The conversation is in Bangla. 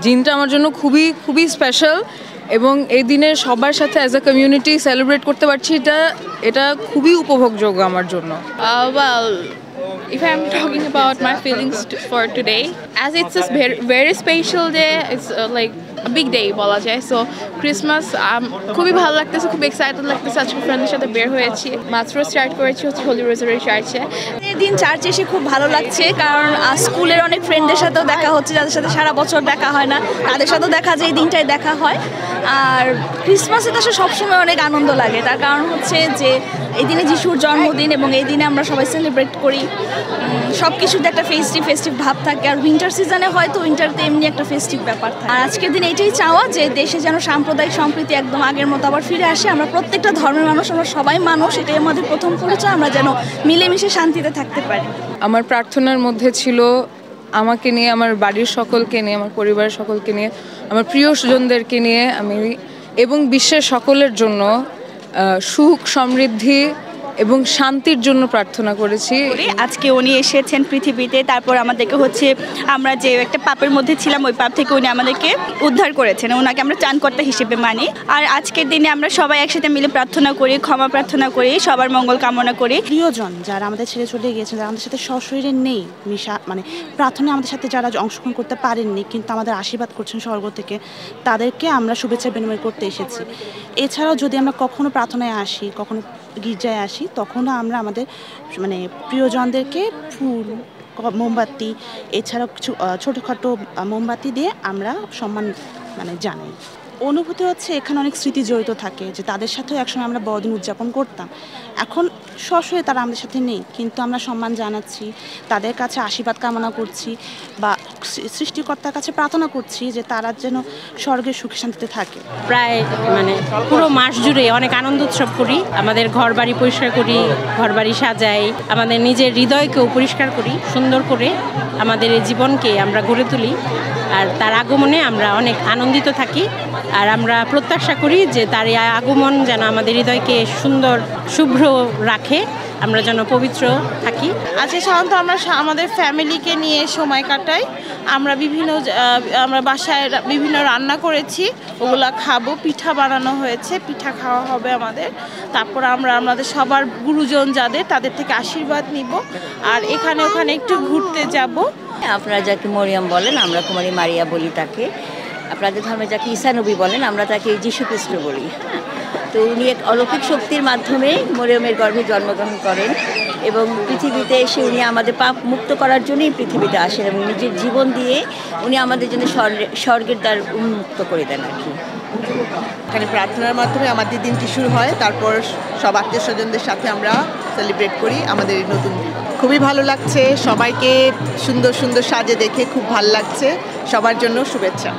দিনটা আমার জন্য খুবই খুবই স্পেশাল এবং এই দিনে সবার সাথে অ্যাজ আ কমিউনিটি সেলিব্রেট করতে পারছি, এটা খুবই উপভোগযোগ্য আমার জন্য। Well, if I'm talking about my feelings for today, as it's a very special day, it's like a big day বলা যায়। সো ক্রিসমাস খুবই ভালো লাগতেছে, খুব এক্সাইটেড লাগতেছে। আজকে ফ্রেন্ডের সাথে বের হয়েছি, মাত্র স্টার্ট করেছি হচ্ছে হোলি রোজারি চার্চে। এই দিন চার্চে এসে খুব ভালো লাগছে, কারণ স্কুলের অনেক ফ্রেন্ডদের সাথেও দেখা হচ্ছে, যাদের সাথে সারা বছর দেখা হয় না, তাদের সাথেও দেখা যায়, এই দিনটাই দেখা হয়। আর ক্রিসমাসে তো আসলে সবসময় অনেক আনন্দ লাগে, তার কারণ হচ্ছে যে এই দিনে যিশুর জন্মদিন এবং এই দিনে আমরা সবাই সেলিব্রেট করি। সব কিছুতে একটা ফেস্টিভ ভাব থাকে, আর উইন্টার সিজনে হয়তো উইন্টারতে এমনি একটা ফেস্টিভ ব্যাপার থাকে। আর আজকের দিন এটাই চাওয়া যে দেশে যেন সাম্প্রদায়িক সম্প্রীতি একদম আগের মতো আবার ফিরে আসে। আমরা প্রত্যেকটা ধর্মের মানুষ, আমরা সবাই মানুষ, এটাই আমাদের প্রথম পরিচয়। আমরা যেন মিলেমিশে শান্তিতে থাকতে পারি। আমার প্রার্থনার মধ্যে ছিল আমাকে নিয়ে, আমার বাড়ির সকলকে নিয়ে, আমার পরিবারের সকলকে নিয়ে, আমার প্রিয় স্বজনদেরকে নিয়ে আমি এবং বিশ্বের সকলের জন্য সুখ, সমৃদ্ধি এবং শান্তির জন্য প্রার্থনা করেছি। আজকে উনি এসেছেন পৃথিবীতে, তারপর আমাদেরকে হচ্ছে আমরা যে একটা পাপের মধ্যে ছিলাম ওই পাপ থেকে উনি আমাদেরকে উদ্ধার করেছেন, ওনাকে আমরা ত্রাণকর্তা হিসেবে মানি। আর আজকের দিনে আমরা সবাই একসাথে মিলে প্রার্থনা করি, ক্ষমা প্রার্থনা করি, সবার মঙ্গল কামনা করি। প্রিয়জন যারা আমাদের ছেড়ে চলে গিয়েছেন, যারা আমাদের সাথে সশরীরে নেই, মানে প্রার্থনায় আমাদের সাথে যারা অংশগ্রহণ করতে পারেননি কিন্তু আমাদের আশীর্বাদ করছেন স্বর্গ থেকে, তাদেরকে আমরা শুভেচ্ছা বিনিময় করতে এসেছি। এছাড়াও যদি আমরা কখনো প্রার্থনায় আসি, কখনো গির্জায় আসি, তখনও আমরা আমাদের মানে প্রিয়জনদেরকে ফুল, মোমবাতি, এছাড়াও কিছু ছোটোখাটো মোমবাতি দিয়ে আমরা সম্মান মানে জানাই। অনুভূতি হচ্ছে এখানে অনেক স্মৃতি জড়িত থাকে, যে তাদের সাথেও একসময় আমরা বড়দিন উদযাপন করতাম। এখন সশরীরে তারা আমাদের সাথে নেই, কিন্তু আমরা সম্মান জানাচ্ছি, তাদের কাছে আশীর্বাদ কামনা করছি বা সৃষ্টিকর্তার কাছে প্রার্থনা করছি যে তারা যেন স্বর্গের সুখে শান্তিতে থাকে। প্রায় মানে পুরো মাস জুড়ে অনেক আনন্দ উৎসব করি, আমাদের ঘর বাড়ি পরিষ্কার করি, ঘর বাড়ি সাজাই, আমাদের নিজের হৃদয়কেও পরিষ্কার করি, সুন্দর করে আমাদের এই জীবনকে আমরা গড়ে তুলি। আর তার আগমনে আমরা অনেক আনন্দিত থাকি, আর আমরা প্রত্যাশা করি যে তার এই আগমন যেন আমাদের হৃদয়কে সুন্দর শুভ্র রাখে, আমরা যেন পবিত্র থাকি। আজকে সাধারণত আমরা আমাদের ফ্যামিলিকে নিয়ে সময় কাটাই। আমরা বাসায় বিভিন্ন রান্না করেছি, ওগুলা খাবো, পিঠা বানানো হয়েছে, পিঠা খাওয়া হবে আমাদের। তারপর আমরা আমাদের সবার গুরুজন যাদের, তাদের থেকে আশীর্বাদ নিব, আর এখানে ওখানে একটু ঘুরতে যাব। আপনারা যাকে মরিয়ম বলেন, আমরা কুমারী মারিয়া বলি তাকে। আপনাদের ধর্মে যাকে ঈসা নবী বলেন, আমরা তাকে যীশু খ্রিস্ট বলি। তো উনি এক অলৌকিক শক্তির মাধ্যমে মরিয়মের গর্ভে জন্মগ্রহণ করেন এবং পৃথিবীতে এসে উনি আমাদের পাপ মুক্ত করার জন্যই পৃথিবীতে আসেন এবং নিজের জীবন দিয়ে উনি আমাদের জন্য স্বর্গের দ্বার উন্মুক্ত করে দেন আর কি। এখানে প্রার্থনার মাধ্যমে আমাদের দিনটি শুরু হয়, তারপর সব আত্মীয় স্বজনদের সাথে আমরা সেলিব্রেট করি আমাদের এই নতুন দিন। খুবই ভালো লাগছে, সবাইকে সুন্দর সুন্দর সাজে দেখে খুব ভালো লাগছে। সবার জন্য শুভেচ্ছা।